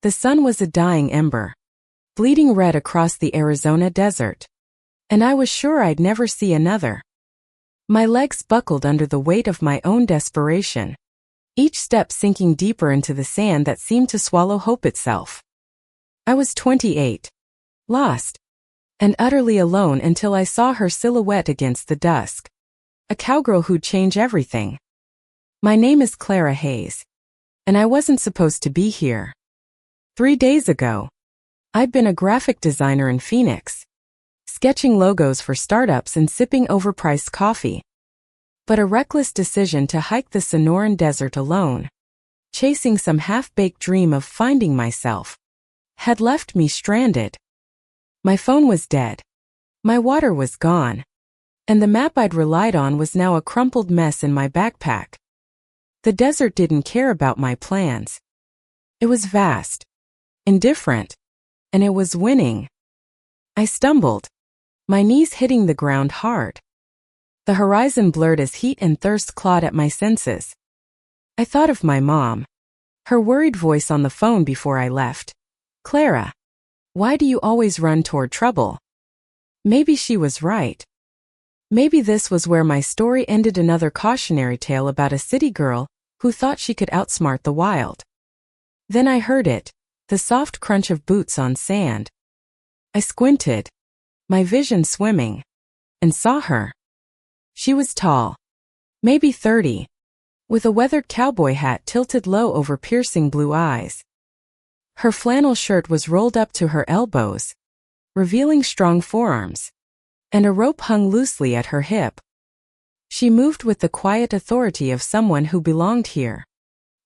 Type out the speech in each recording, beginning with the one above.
The sun was a dying ember, bleeding red across the Arizona desert. And I was sure I'd never see another. My legs buckled under the weight of my own desperation, each step sinking deeper into the sand that seemed to swallow hope itself. I was 28, lost, and utterly alone until I saw her silhouette against the dusk. A cowgirl who'd change everything. My name is Clara Hayes, and I wasn't supposed to be here. 3 days ago, I'd been a graphic designer in Phoenix, sketching logos for startups and sipping overpriced coffee. But a reckless decision to hike the Sonoran Desert alone, chasing some half-baked dream of finding myself, had left me stranded. My phone was dead. My water was gone. And the map I'd relied on was now a crumpled mess in my backpack. The desert didn't care about my plans. It was vast, indifferent, and it was winning. I stumbled, my knees hitting the ground hard. The horizon blurred as heat and thirst clawed at my senses. I thought of my mom, her worried voice on the phone before I left. Clara, why do you always run toward trouble? Maybe she was right. Maybe this was where my story ended, another cautionary tale about a city girl who thought she could outsmart the wild. Then I heard it, the soft crunch of boots on sand. I squinted, my vision swimming, and saw her. She was tall, maybe 30, with a weathered cowboy hat tilted low over piercing blue eyes. Her flannel shirt was rolled up to her elbows, revealing strong forearms, and a rope hung loosely at her hip. She moved with the quiet authority of someone who belonged here,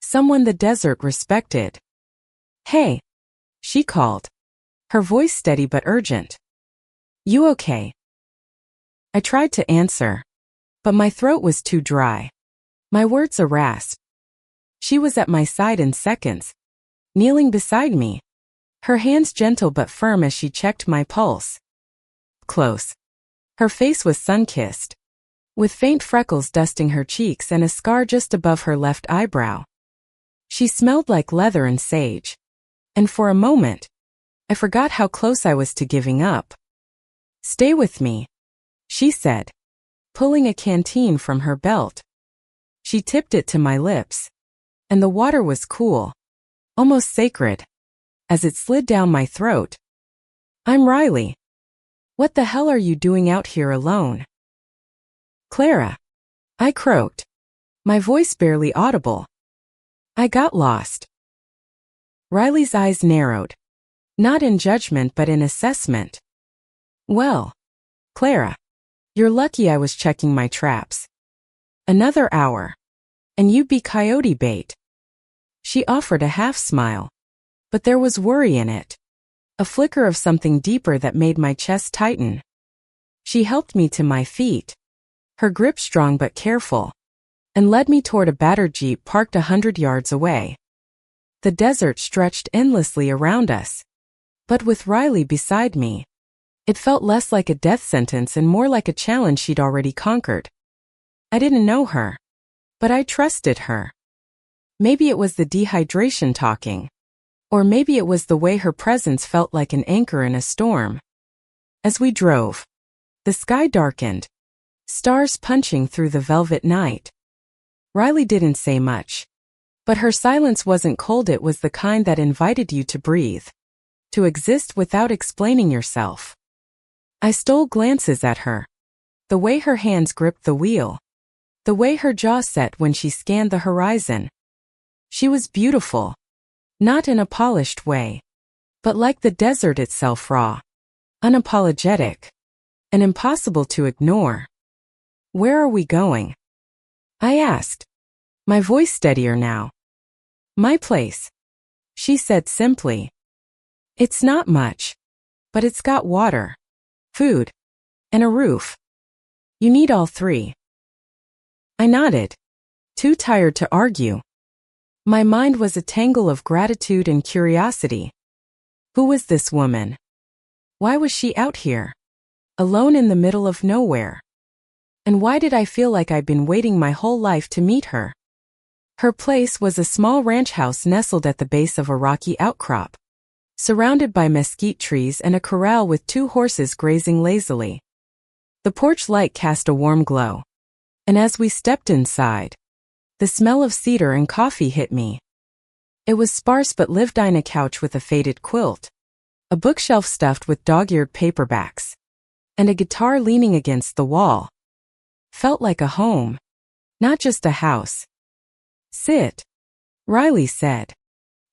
someone the desert respected. Hey, she called, her voice steady but urgent. You okay? I tried to answer, but my throat was too dry, my words a rasp. She was at my side in seconds, kneeling beside me, her hands gentle but firm as she checked my pulse. Close. Her face was sun-kissed, with faint freckles dusting her cheeks and a scar just above her left eyebrow. She smelled like leather and sage, and for a moment, I forgot how close I was to giving up. Stay with me, she said, pulling a canteen from her belt. She tipped it to my lips, and the water was cool, almost sacred, as it slid down my throat. I'm Riley. What the hell are you doing out here alone? Clara, I croaked, my voice barely audible. I got lost. Riley's eyes narrowed, not in judgment but in assessment. Well, Clara, you're lucky I was checking my traps. Another hour, and you'd be coyote bait. She offered a half smile, but there was worry in it, a flicker of something deeper that made my chest tighten. She helped me to my feet, her grip strong but careful, and led me toward a battered Jeep parked 100 yards away. The desert stretched endlessly around us, but with Riley beside me, it felt less like a death sentence and more like a challenge she'd already conquered. I didn't know her, but I trusted her. Maybe it was the dehydration talking, or maybe it was the way her presence felt like an anchor in a storm. As we drove, the sky darkened, stars punching through the velvet night. Riley didn't say much, but her silence wasn't cold, it was the kind that invited you to breathe, to exist without explaining yourself. I stole glances at her, the way her hands gripped the wheel, the way her jaw set when she scanned the horizon. She was beautiful, not in a polished way, but like the desert itself, raw, unapologetic, and impossible to ignore. Where are we going? I asked, my voice steadier now. My place, she said simply. It's not much, but it's got water, food, and a roof. You need all three. I nodded, too tired to argue. My mind was a tangle of gratitude and curiosity. Who was this woman? Why was she out here, alone in the middle of nowhere? And why did I feel like I'd been waiting my whole life to meet her? Her place was a small ranch house nestled at the base of a rocky outcrop, surrounded by mesquite trees and a corral with 2 horses grazing lazily. The porch light cast a warm glow, and as we stepped inside, the smell of cedar and coffee hit me. It was sparse but lived on a couch with a faded quilt, a bookshelf stuffed with dog-eared paperbacks, and a guitar leaning against the wall. Felt like a home, not just a house. "Sit," Riley said,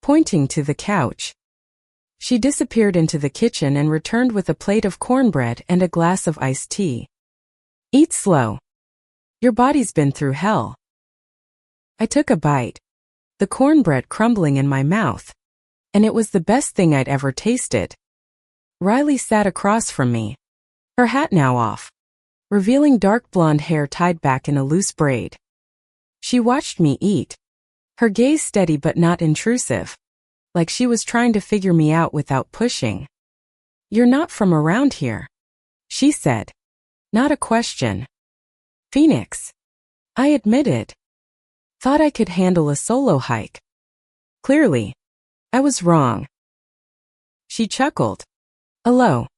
pointing to the couch. She disappeared into the kitchen and returned with a plate of cornbread and a glass of iced tea. "Eat slow. Your body's been through hell." I took a bite, the cornbread crumbling in my mouth, and it was the best thing I'd ever tasted. Riley sat across from me, her hat now off, revealing dark blonde hair tied back in a loose braid. She watched me eat, her gaze steady but not intrusive, like she was trying to figure me out without pushing. "You're not from around here," she said. Not a question. "Phoenix," I admitted. Thought I could handle a solo hike. Clearly, I was wrong. She chuckled. A low,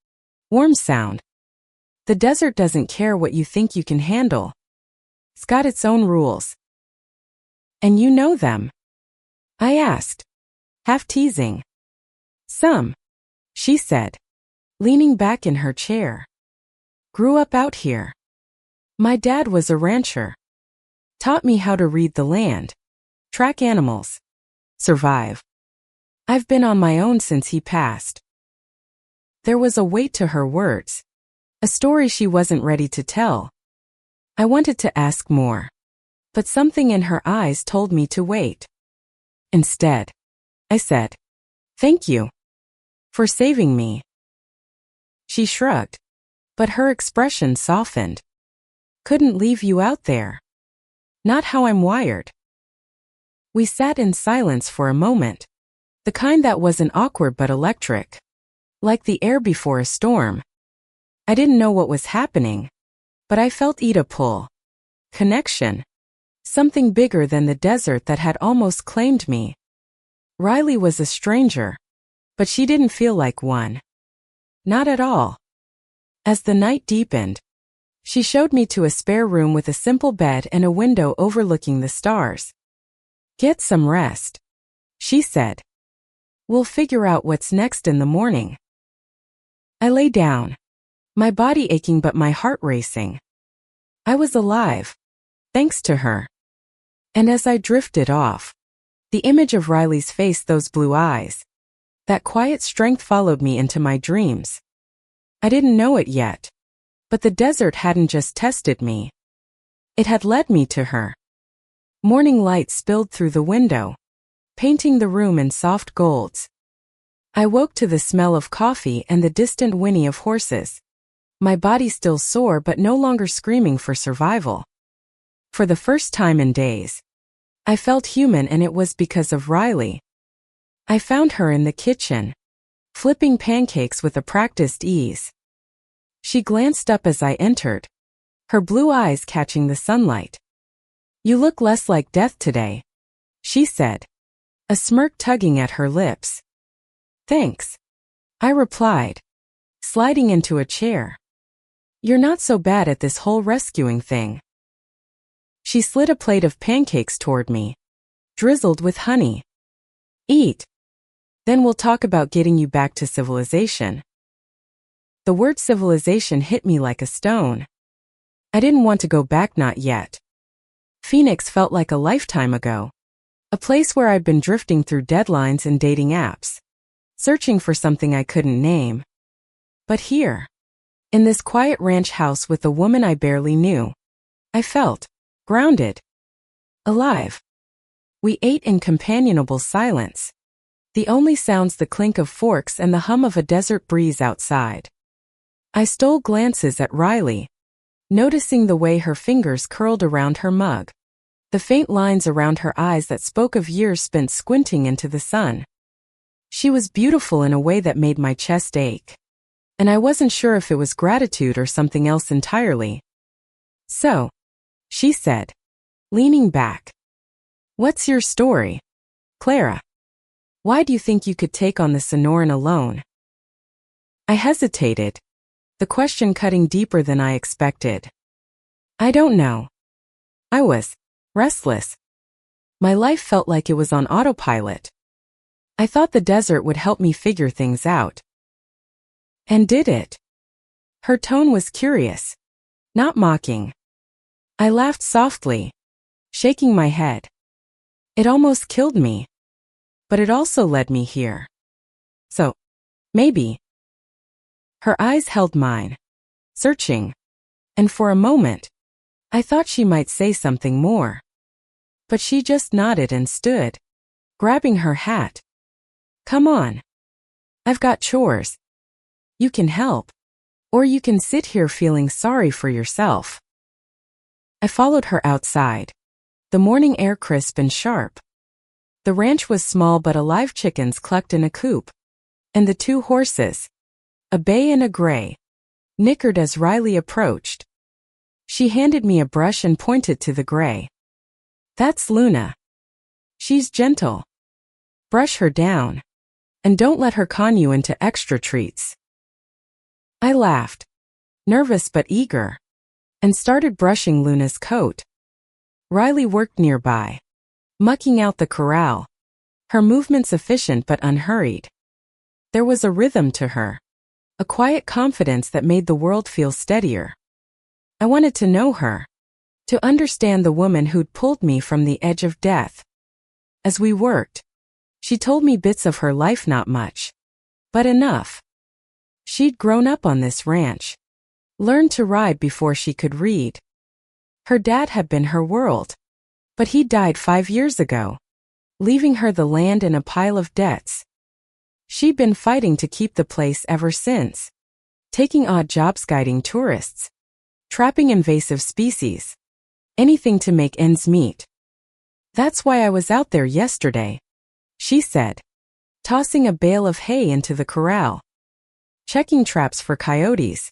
warm sound. "The desert doesn't care what you think you can handle. It's got its own rules." "And you know them?" I asked, half teasing. "Some," she said, leaning back in her chair. "Grew up out here. My dad was a rancher. Taught me how to read the land, track animals, survive. I've been on my own since he passed." There was a weight to her words, a story she wasn't ready to tell. I wanted to ask more, but something in her eyes told me to wait. Instead, I said, "Thank you for saving me." She shrugged, but her expression softened. "Couldn't leave you out there. Not how I'm wired." We sat in silence for a moment, the kind that wasn't awkward but electric, like the air before a storm. I didn't know what was happening, but I felt a pull, connection, something bigger than the desert that had almost claimed me. Riley was a stranger, but she didn't feel like one. Not at all. As the night deepened, she showed me to a spare room with a simple bed and a window overlooking the stars. "Get some rest," she said. "We'll figure out what's next in the morning." I lay down, my body aching but my heart racing. I was alive, thanks to her. And as I drifted off, the image of Riley's face, those blue eyes, that quiet strength followed me into my dreams. I didn't know it yet, but the desert hadn't just tested me. It had led me to her. Morning light spilled through the window, painting the room in soft golds. I woke to the smell of coffee and the distant whinny of horses, my body still sore but no longer screaming for survival. For the first time in days, I felt human, and it was because of Riley. I found her in the kitchen, flipping pancakes with a practiced ease. She glanced up as I entered, her blue eyes catching the sunlight. "You look less like death today," she said, a smirk tugging at her lips. "Thanks," I replied, sliding into a chair. "You're not so bad at this whole rescuing thing." She slid a plate of pancakes toward me, drizzled with honey. "Eat. Then we'll talk about getting you back to civilization." The word civilization hit me like a stone. I didn't want to go back, not yet. Phoenix felt like a lifetime ago, a place where I'd been drifting through deadlines and dating apps, searching for something I couldn't name. But here, in this quiet ranch house with a woman I barely knew, I felt grounded, alive. We ate in companionable silence, the only sounds the clink of forks and the hum of a desert breeze outside. I stole glances at Riley, noticing the way her fingers curled around her mug, the faint lines around her eyes that spoke of years spent squinting into the sun. She was beautiful in a way that made my chest ache, and I wasn't sure if it was gratitude or something else entirely. "So," she said, leaning back, What's your story, Clara? Why do you think you could take on the Sonoran alone? I hesitated, the question cutting deeper than I expected. I don't know. I was restless. My life felt like it was on autopilot. I thought the desert would help me figure things out. And did it? Her tone was curious, not mocking. I laughed softly, shaking my head. It almost killed me. But it also led me here. So, maybe. Her eyes held mine, searching. And for a moment, I thought she might say something more. But she just nodded and stood, grabbing her hat. Come on. I've got chores. You can help. Or you can sit here feeling sorry for yourself. I followed her outside. The morning air crisp and sharp. The ranch was small but alive. Chickens clucked in a coop. And the two horses, a bay and a gray, nickered as Riley approached. She handed me a brush and pointed to the gray. That's Luna. She's gentle. Brush her down. And don't let her con you into extra treats. I laughed, nervous but eager, and started brushing Luna's coat. Riley worked nearby, mucking out the corral, her movements efficient but unhurried. There was a rhythm to her, a quiet confidence that made the world feel steadier. I wanted to know her, to understand the woman who'd pulled me from the edge of death. As we worked, she told me bits of her life, not much, but enough. She'd grown up on this ranch, learned to ride before she could read. Her dad had been her world, but he died 5 years ago, leaving her the land and a pile of debts. She'd been fighting to keep the place ever since, taking odd jobs guiding tourists, trapping invasive species, anything to make ends meet. That's why I was out there yesterday, she said, tossing a bale of hay into the corral. Checking traps for coyotes.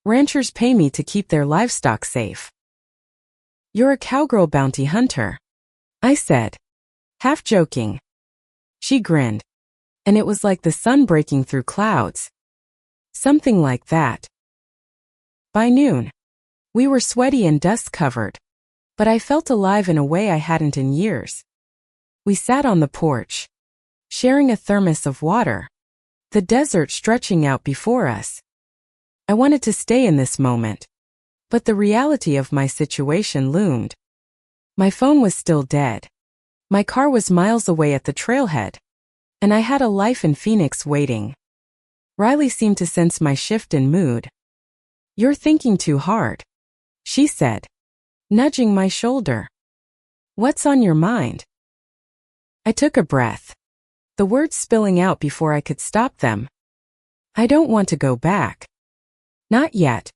Ranchers pay me to keep their livestock safe. You're a cowgirl bounty hunter, I said, half joking. She grinned, and it was like the sun breaking through clouds. Something like that. By noon, we were sweaty and dust-covered, but I felt alive in a way I hadn't in years. We sat on the porch, sharing a thermos of water, the desert stretching out before us. I wanted to stay in this moment, but the reality of my situation loomed. My phone was still dead. My car was miles away at the trailhead, and I had a life in Phoenix waiting. Riley seemed to sense my shift in mood. You're thinking too hard, she said, nudging my shoulder. What's on your mind? I took a breath, the words spilling out before I could stop them. I don't want to go back. Not yet.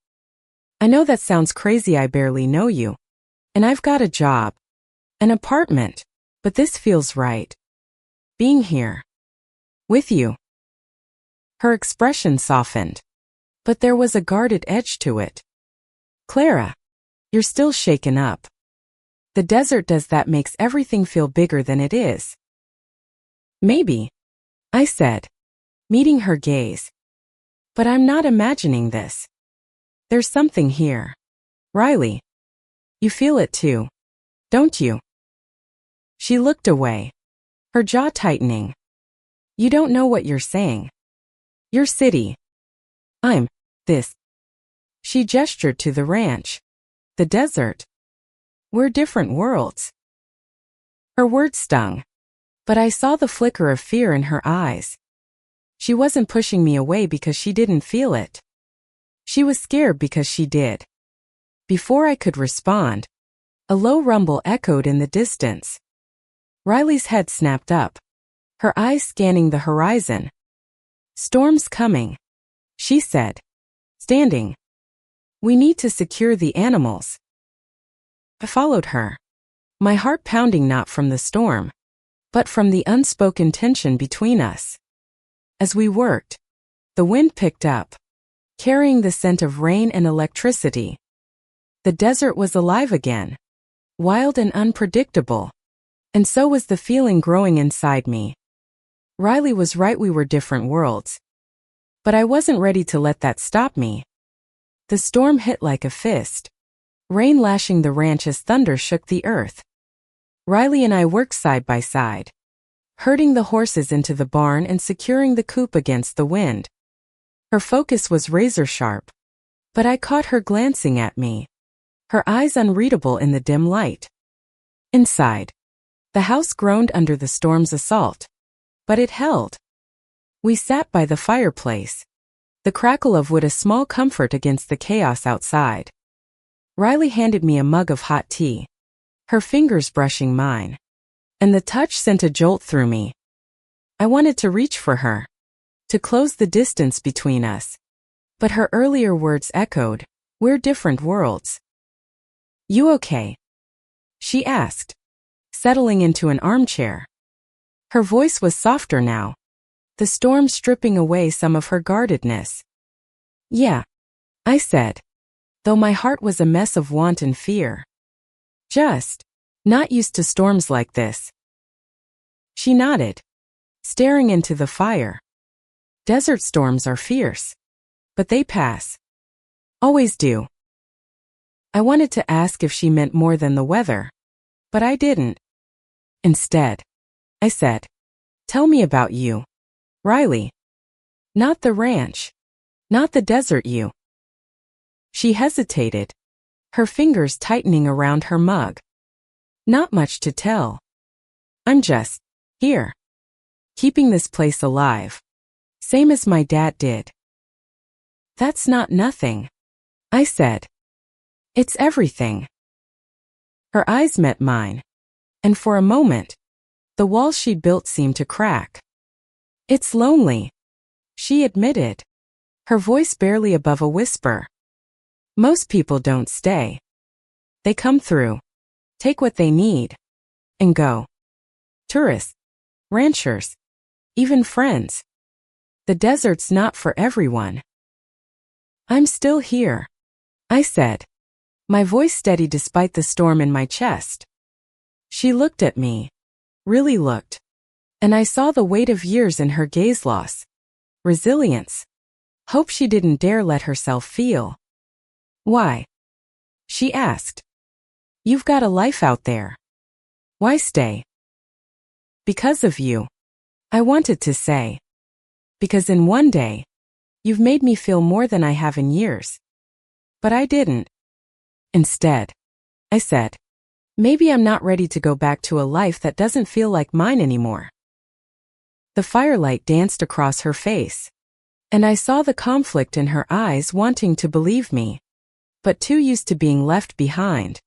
I know that sounds crazy. I barely know you. And I've got a job, an apartment, but this feels right. Being here. With you. Her expression softened, but there was a guarded edge to it. Clara, you're still shaken up. The desert does that, makes everything feel bigger than it is. Maybe, I said, meeting her gaze. But I'm not imagining this. There's something here. Riley. You feel it too, don't you? She looked away, her jaw tightening. You don't know what you're saying. Your city. I'm this. She gestured to the ranch. The desert. We're different worlds. Her words stung, but I saw the flicker of fear in her eyes. She wasn't pushing me away because she didn't feel it. She was scared because she did. Before I could respond, a low rumble echoed in the distance. Riley's head snapped up, her eyes scanning the horizon. Storm's coming, she said, standing. We need to secure the animals. I followed her, my heart pounding not from the storm, but from the unspoken tension between us. As we worked, the wind picked up, carrying the scent of rain and electricity. The desert was alive again, wild and unpredictable, And so was the feeling growing inside me. Riley was right, we were different worlds. But I wasn't ready to let that stop me. The storm hit like a fist, rain lashing the ranch as thunder shook the earth. Riley and I worked side by side, herding the horses into the barn and securing the coop against the wind. Her focus was razor sharp, but I caught her glancing at me, her eyes unreadable in the dim light. Inside, the house groaned under the storm's assault, but it held. We sat by the fireplace, the crackle of wood a small comfort against the chaos outside. Riley handed me a mug of hot tea, her fingers brushing mine, and the touch sent a jolt through me. I wanted to reach for her, to close the distance between us, but her earlier words echoed, "We're different worlds." "You okay?" she asked, settling into an armchair. Her voice was softer now, the storm stripping away some of her guardedness. "Yeah," I said, though my heart was a mess of want and fear. "Just not used to storms like this." She nodded, staring into the fire. "Desert storms are fierce, but they pass. Always do." I wanted to ask if she meant more than the weather, but I didn't. Instead, I said, "Tell me about you, Riley. Not the ranch, not the desert you." She hesitated, her fingers tightening around her mug. "Not much to tell. I'm just here, keeping this place alive, same as my dad did." "That's not nothing," I said. "It's everything." Her eyes met mine, and for a moment, the walls she'd built seemed to crack. "It's lonely," she admitted, her voice barely above a whisper. "Most people don't stay. They come through, take what they need, and go. Tourists, ranchers, even friends. The desert's not for everyone." "I'm still here," I said, my voice steady despite the storm in my chest. She looked at me, really looked, and I saw the weight of years in her gaze, loss, resilience, hope she didn't dare let herself feel. "Why?" she asked. "You've got a life out there. Why stay?" "Because of you," I wanted to say. "Because in one day, you've made me feel more than I have in years." But I didn't. Instead, I said, "Maybe I'm not ready to go back to a life that doesn't feel like mine anymore." The firelight danced across her face, and I saw the conflict in her eyes, wanting to believe me, but too used to being left behind.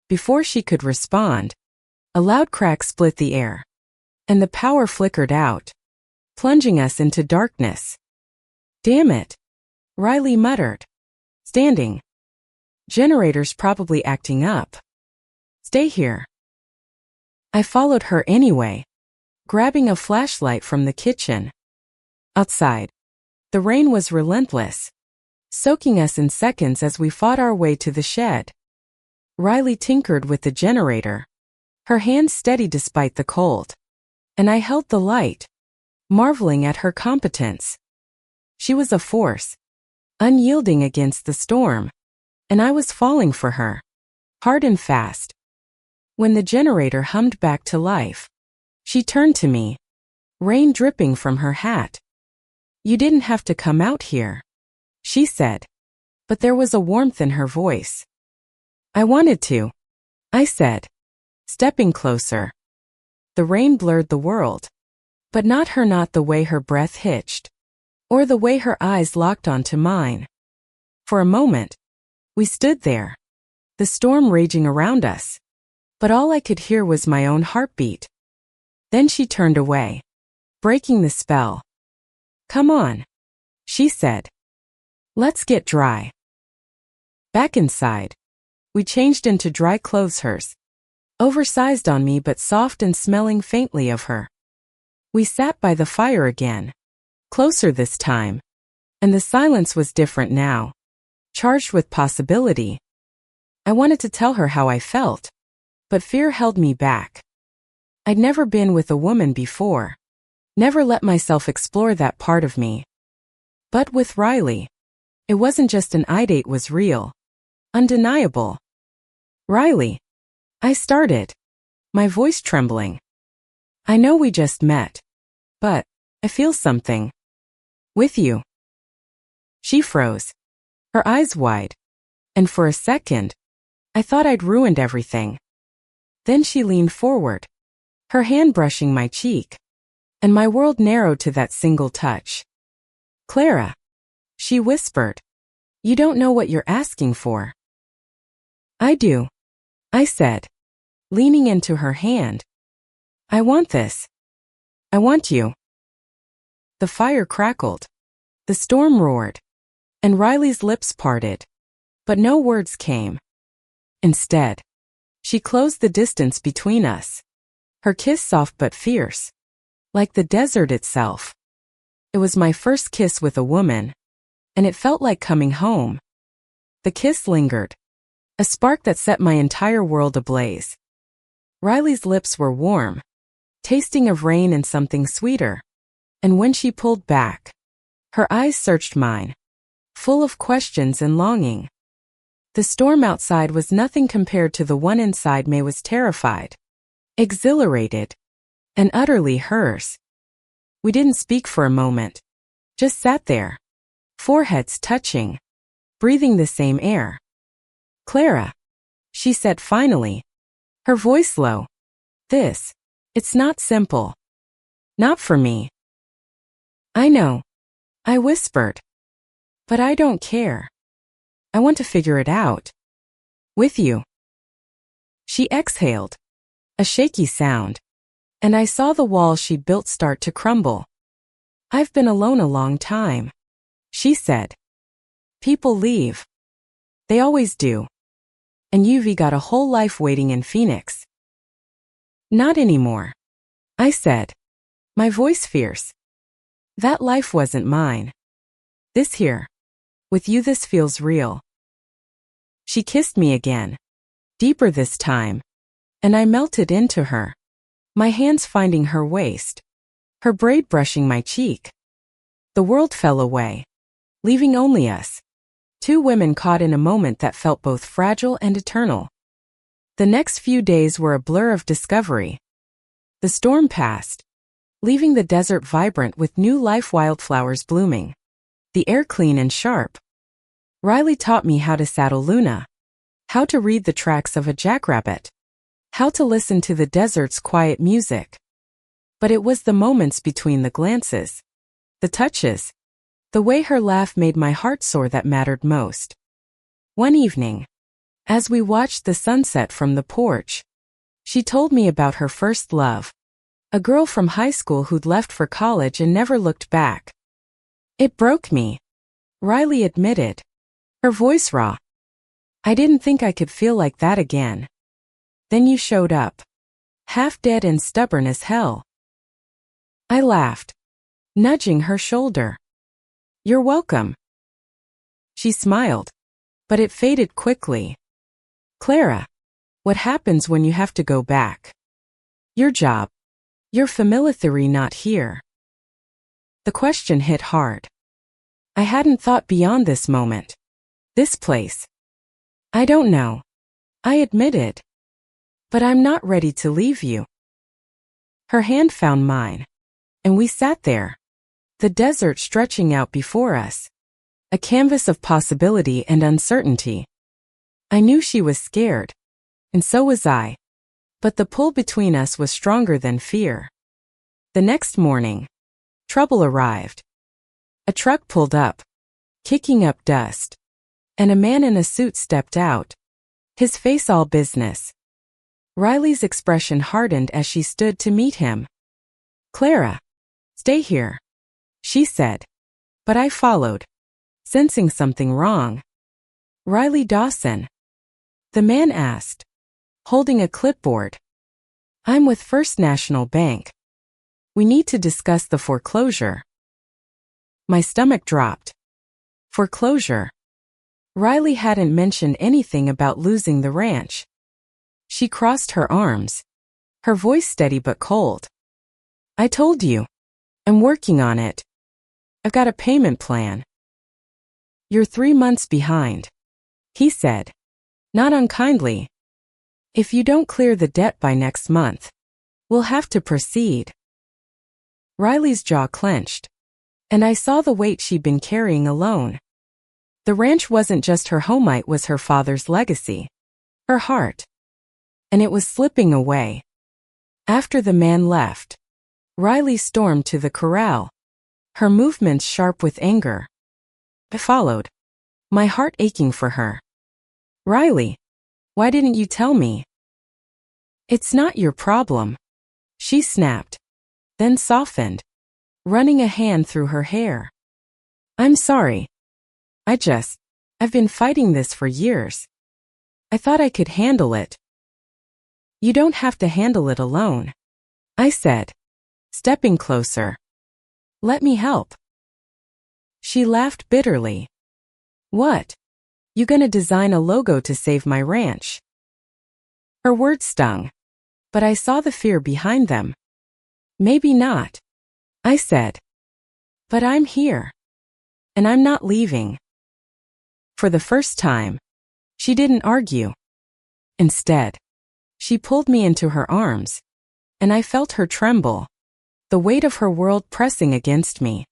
Before she could respond, a loud crack split the air, and the power flickered out, plunging us into darkness. "Damn it," Riley muttered, standing. "Generator's probably acting up. Stay here." I followed her anyway, grabbing a flashlight from the kitchen. Outside, the rain was relentless, soaking us in seconds as we fought our way to the shed. Riley tinkered with the generator, her hands steady despite the cold, and I held the light, marveling at her competence. She was a force, unyielding against the storm, and I was falling for her, hard and fast. When the generator hummed back to life, she turned to me, rain dripping from her hat. "You didn't have to come out here," she said, but there was a warmth in her voice. "I wanted to," I said, stepping closer. The rain blurred the world, but not her, not the way her breath hitched, or the way her eyes locked onto mine. For a moment, we stood there, the storm raging around us, but all I could hear was my own heartbeat. Then she turned away, breaking the spell. "Come on," she said. "Let's get dry." Back inside, we changed into dry clothes, hers oversized on me but soft and smelling faintly of her. We sat by the fire again, closer this time, and the silence was different now, charged with possibility. I wanted to tell her how I felt, but fear held me back. I'd never been with a woman before. Never let myself explore that part of me. But with Riley, it wasn't just an eye date, was real. Undeniable. Riley. I started, my voice trembling. I know we just met, but I feel something. With you. She froze, her eyes wide, and for a second, I thought I'd ruined everything. Then she leaned forward, her hand brushing my cheek, and my world narrowed to that single touch. Clara, she whispered, you don't know what you're asking for. I do, I said, leaning into her hand. I want this. I want you. The fire crackled. The storm roared. And Riley's lips parted. But no words came. Instead, she closed the distance between us. Her kiss soft but fierce. Like the desert itself. It was my first kiss with a woman. And it felt like coming home. The kiss lingered. A spark that set my entire world ablaze. Riley's lips were warm, tasting of rain and something sweeter. And when she pulled back, her eyes searched mine, full of questions and longing. The storm outside was nothing compared to the one inside. May was terrified, exhilarated, and utterly hers. We didn't speak for a moment, just sat there, foreheads touching, breathing the same air. Clara, she said finally, her voice low. It's not simple. Not for me. I know, I whispered. But I don't care. I want to figure it out. With you. She exhaled, a shaky sound, and I saw the wall she built start to crumble. I've been alone a long time, she said. People leave. They always do. And you've got a whole life waiting in Phoenix. Not anymore, I said, my voice fierce. That life wasn't mine. This here. With you this feels real. She kissed me again, deeper this time, and I melted into her, my hands finding her waist, her braid brushing my cheek. The world fell away, leaving only us, two women caught in a moment that felt both fragile and eternal. The next few days were a blur of discovery. The storm passed, leaving the desert vibrant with new life, wildflowers blooming, the air clean and sharp. Riley taught me how to saddle Luna, how to read the tracks of a jackrabbit, how to listen to the desert's quiet music. But it was the moments between the glances, the touches, the way her laugh made my heart soar that mattered most. One evening, as we watched the sunset from the porch, she told me about her first love, a girl from high school who'd left for college and never looked back. It broke me, Riley admitted, her voice raw. I didn't think I could feel like that again. Then you showed up, half dead and stubborn as hell. I laughed, nudging her shoulder. You're welcome. She smiled, but it faded quickly. Clara, what happens when you have to go back? Your job. Your familiarity not here. The question hit hard. I hadn't thought beyond this moment. This place. I don't know. I admitted. But I'm not ready to leave you. Her hand found mine, and we sat there, the desert stretching out before us, a canvas of possibility and uncertainty. I knew she was scared, and so was I, but the pull between us was stronger than fear. The next morning, trouble arrived. A truck pulled up, kicking up dust, and a man in a suit stepped out, his face all business. Riley's expression hardened as she stood to meet him. Clara, stay here, she said, but I followed, sensing something wrong. Riley Dawson, the man asked, holding a clipboard. I'm with First National Bank. We need to discuss the foreclosure. My stomach dropped. Foreclosure. Riley hadn't mentioned anything about losing the ranch. She crossed her arms, her voice steady but cold. I told you. I'm working on it. I've got a payment plan. You're 3 months behind, he said, not unkindly. If you don't clear the debt by next month, we'll have to proceed. Riley's jaw clenched, and I saw the weight she'd been carrying alone. The ranch wasn't just her home, it was her father's legacy, her heart. And it was slipping away. After the man left, Riley stormed to the corral, her movements sharp with anger. I followed, my heart aching for her. Riley, why didn't you tell me? It's not your problem, she snapped, then softened, running a hand through her hair. I'm sorry. I've been fighting this for years. I thought I could handle it. You don't have to handle it alone, I said, stepping closer. Let me help. She laughed bitterly. What? You gonna design a logo to save my ranch? Her words stung, but I saw the fear behind them. Maybe not, I said. But I'm here. And I'm not leaving. For the first time, she didn't argue. Instead, she pulled me into her arms, and I felt her tremble, the weight of her world pressing against me.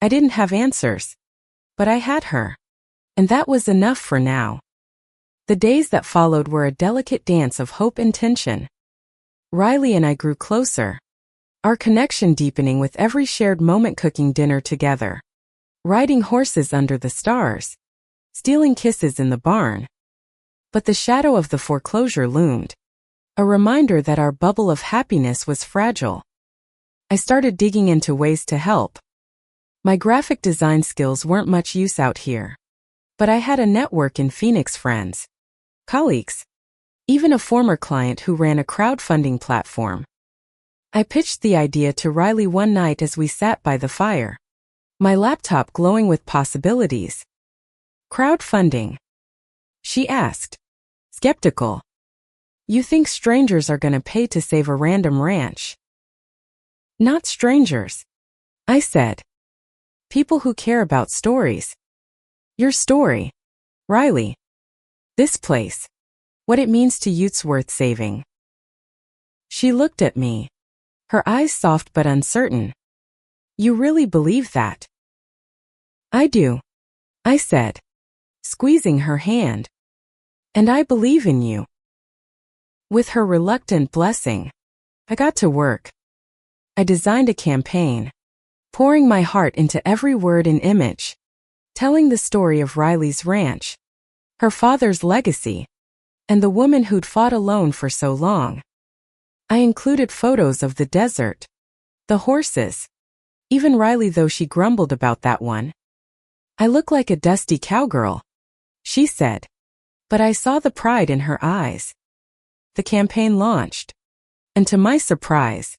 I didn't have answers, but I had her, and that was enough for now. The days that followed were a delicate dance of hope and tension. Riley and I grew closer, our connection deepening with every shared moment, cooking dinner together, riding horses under the stars, stealing kisses in the barn. But the shadow of the foreclosure loomed, a reminder that our bubble of happiness was fragile. I started digging into ways to help. My graphic design skills weren't much use out here, but I had a network in Phoenix, friends, colleagues, even a former client who ran a crowdfunding platform. I pitched the idea to Riley one night as we sat by the fire, my laptop glowing with possibilities. Crowdfunding? She asked, skeptical. You think strangers are gonna pay to save a random ranch? Not strangers, I said. People who care about stories. Your story, Riley. This place. What it means to youths worth saving. She looked at me, her eyes soft but uncertain. You really believe that? I do, I said, squeezing her hand. And I believe in you. With her reluctant blessing, I got to work. I designed a campaign, pouring my heart into every word and image, telling the story of Riley's ranch, her father's legacy, and the woman who'd fought alone for so long. I included photos of the desert, the horses, even Riley, though she grumbled about that one. I look like a dusty cowgirl, she said, but I saw the pride in her eyes. The campaign launched, and to my surprise,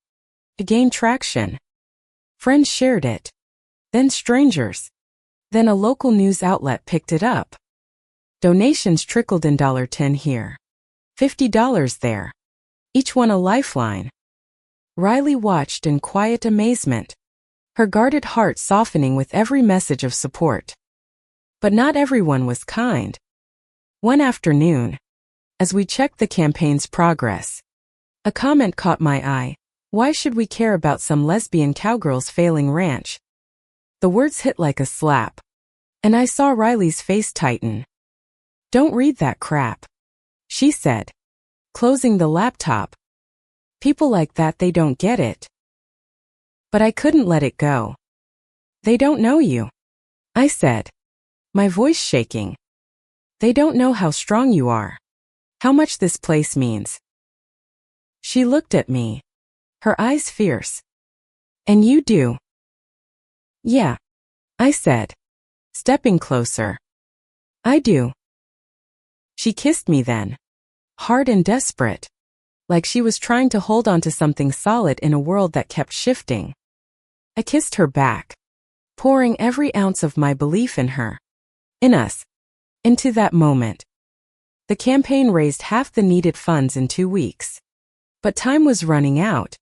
it gained traction. Friends shared it, then strangers, then a local news outlet picked it up. Donations trickled in $10 here, $50 there, each one a lifeline. Riley watched in quiet amazement, her guarded heart softening with every message of support. But not everyone was kind. One afternoon, as we checked the campaign's progress, a comment caught my eye. Why should we care about some lesbian cowgirl's failing ranch? The words hit like a slap, and I saw Riley's face tighten. Don't read that crap, she said, closing the laptop. People like that, they don't get it. But I couldn't let it go. They don't know you, I said, my voice shaking. They don't know how strong you are, how much this place means. She looked at me, her eyes fierce. And you do? Yeah, I said, stepping closer. I do. She kissed me then, hard and desperate, like she was trying to hold on to something solid in a world that kept shifting. I kissed her back, pouring every ounce of my belief in her, in us, into that moment. The campaign raised half the needed funds in 2 weeks. But time was running out.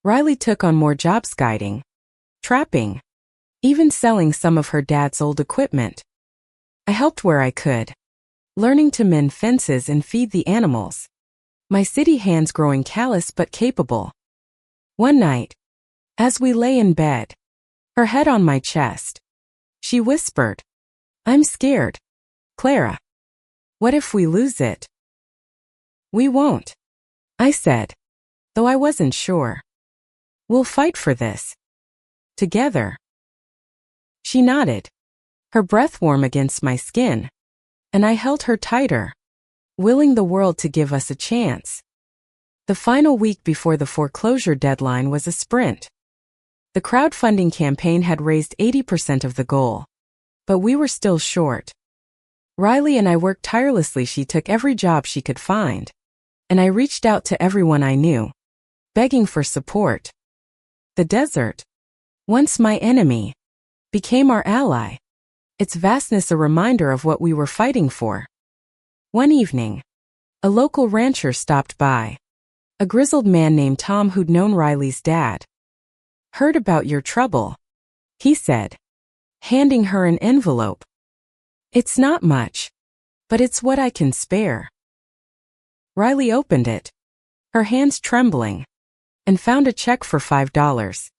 Riley took on more jobs guiding, trapping, even selling some of her dad's old equipment. I helped where I could, learning to mend fences and feed the animals. My city hands growing callous but capable. One night, as we lay in bed, her head on my chest, she whispered, "I'm scared, Clara. What if we lose it?" "We won't," I said, though I wasn't sure. "We'll fight for this. Together." She nodded, her breath warm against my skin, and I held her tighter, willing the world to give us a chance. The final week before the foreclosure deadline was a sprint. The crowdfunding campaign had raised 80% of the goal, but we were still short. Riley and I worked tirelessly. She took every job she could find, and I reached out to everyone I knew, begging for support. The desert, once my enemy, became our ally, its vastness a reminder of what we were fighting for. One evening, a local rancher stopped by, a grizzled man named Tom who'd known Riley's dad. "Heard about your trouble," he said, handing her an envelope. "It's not much, but it's what I can spare." Riley opened it, her hands trembling, and found a check for $5,000.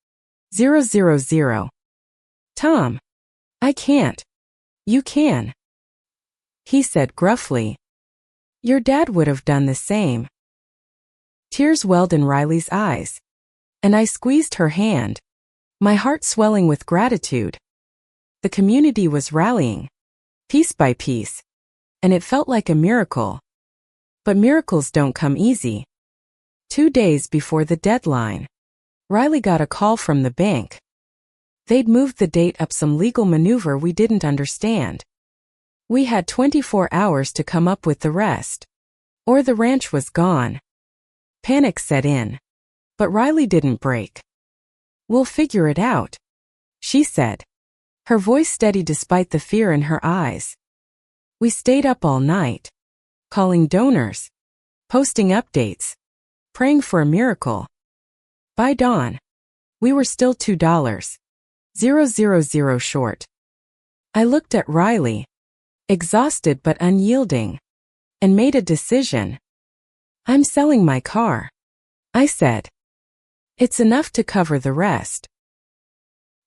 "Tom, I can't. You can," he said gruffly. "Your dad would have done the same." Tears welled in Riley's eyes, and I squeezed her hand, my heart swelling with gratitude. The community was rallying, piece by piece, and it felt like a miracle. But miracles don't come easy. 2 days before the deadline, Riley got a call from the bank. They'd moved the date up, some legal maneuver we didn't understand. We had 24 hours to come up with the rest, or the ranch was gone. Panic set in, but Riley didn't break. "We'll figure it out," she said, her voice steady despite the fear in her eyes. We stayed up all night, calling donors, posting updates, praying for a miracle. By dawn, we were still $2,000 short. I looked at Riley, exhausted but unyielding, and made a decision. "I'm selling my car," I said. "It's enough to cover the rest."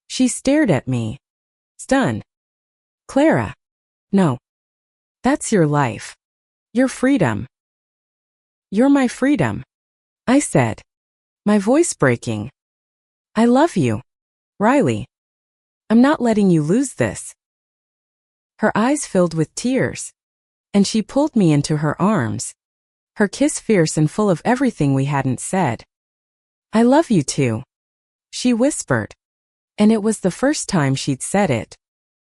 She stared at me, stunned. "Clara, no. That's your life. Your freedom." "You're my freedom," I said, my voice breaking. "I love you, Riley. I'm not letting you lose this." Her eyes filled with tears, and she pulled me into her arms, her kiss fierce and full of everything we hadn't said. "I love you too," she whispered, and it was the first time she'd said it,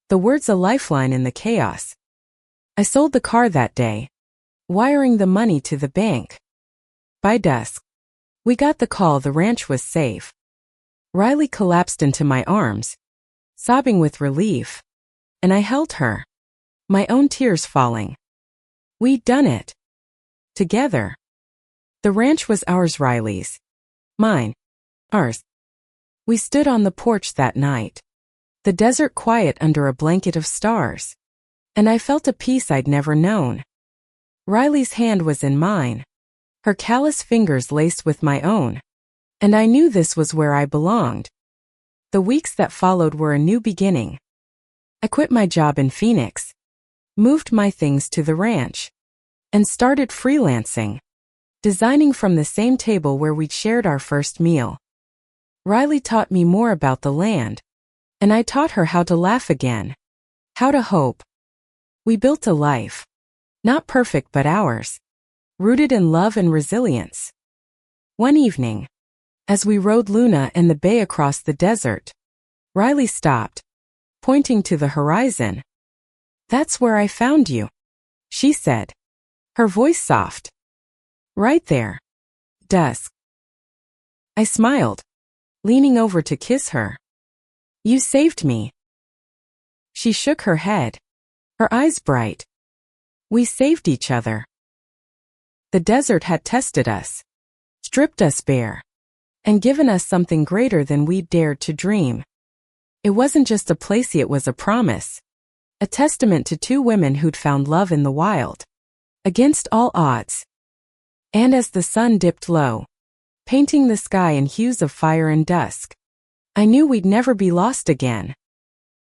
the words a lifeline in the chaos. I sold the car that day, wiring the money to the bank. By dusk, we got the call the ranch was safe. Riley collapsed into my arms, sobbing with relief, and I held her, my own tears falling. We'd done it. Together. The ranch was ours, Riley's. Mine. Ours. We stood on the porch that night, the desert quiet under a blanket of stars, and I felt a peace I'd never known. Riley's hand was in mine, her callous fingers laced with my own, and I knew this was where I belonged. The weeks that followed were a new beginning. I quit my job in Phoenix, moved my things to the ranch, and started freelancing, designing from the same table where we'd shared our first meal. Riley taught me more about the land, and I taught her how to laugh again, how to hope. We built a life, not perfect but ours, rooted in love and resilience. One evening, as we rode Luna and the bay across the desert, Riley stopped, pointing to the horizon. "That's where I found you," she said, her voice soft. "Right there. Dusk." I smiled, leaning over to kiss her. "You saved me." She shook her head, her eyes bright. "We saved each other." The desert had tested us, stripped us bare, and given us something greater than we'd dared to dream. It wasn't just a place, it was a promise. A testament to two women who'd found love in the wild, against all odds. And as the sun dipped low, painting the sky in hues of fire and dusk, I knew we'd never be lost again.